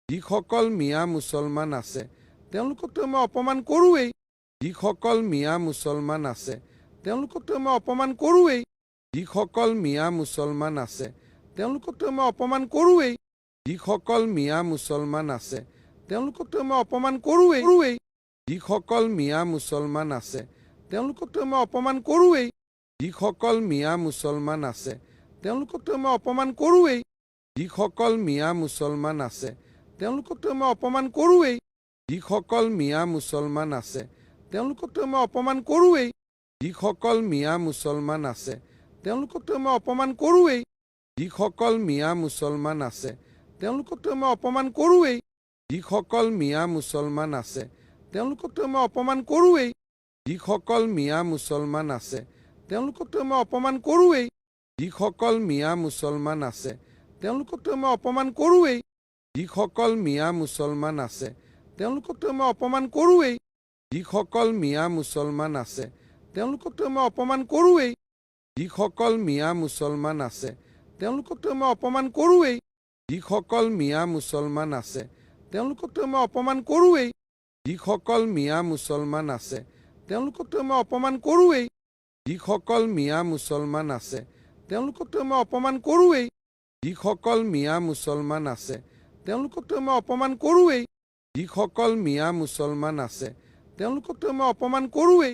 যিসকল মিয়া মুছলমান আছে তেওঁলোককতো মই অপমান কৰোৱেই। যিসকল মিয়া মুছলমান আছে তেওঁলোককতো মই অপমান কৰোৱেই। যিসকল মিয়া মুছলমান আছে তেওঁলোককতো মই অপমান কৰোৱেই। যিসকল মিয়া মুছলমান আছে তেওঁলোককতো মই অপমান কৰোৱেই। যিসকল মিয়া মুছলমান আছে তেওঁলোককতো মই অপমান কৰোৱেই। যিসকল মিয়া মুছলমান আছে তেওঁলোককতো মই অপমান কৰোৱেই। যিসকল মিয়া মুছলমান আছে তেওঁলোককতো মই অপমান কৰোৱেই। যিসকল মিয়া মুছলমান আছে তেওঁলোককতো মই অপমান কৰোৱেই। যিসকল মিয়া মুছলমান আছে তেওঁলোককতো মই অপমান কৰোৱেই। যিসকল মিয়া মুছলমান আছে তেওঁলোককতো মই অপমান কৰোৱেই। যিসকল মিয়া মুছলমান আছে তেওঁলোককতো মই অপমান কৰোৱেই। যিসকল মিয়া মুছলমান আছে তেওঁলোককতো মই অপমান কৰোৱেই। যিসকল মিয়া মুছলমান আছে তেওঁলোককতো মই অপমান কৰোৱেই। যিসকল মিয়া মুছলমান আছে তেওঁলোককতো মই অপমান কৰোৱেই। যিসকল মিয়া মুছলমান আছে তেওঁলোককতো মই অপমান কৰোৱেই। যিসকল মিয়া মুছলমান আছে তেওঁলোককতো মই অপমান কৰোৱেই। যিসকল মিয়া মুছলমান আছে তেওঁলোককতো মই অপমান কৰোৱেই। যিসকল মিয়া মুছলমান আছে তেওঁলোককতো মই অপমান কৰোৱেই। যিসকল মিয়া মুছলমান আছে তেওঁলোককতো মই অপমান কৰোৱেই। যিসকল মিয়া মুছলমান আছে তেওঁলোককতো মই অপমান কৰোৱেই। যিসকল মিয়া মুছলমান আছে তেওঁলোককতো মই অপমান কৰোৱেই।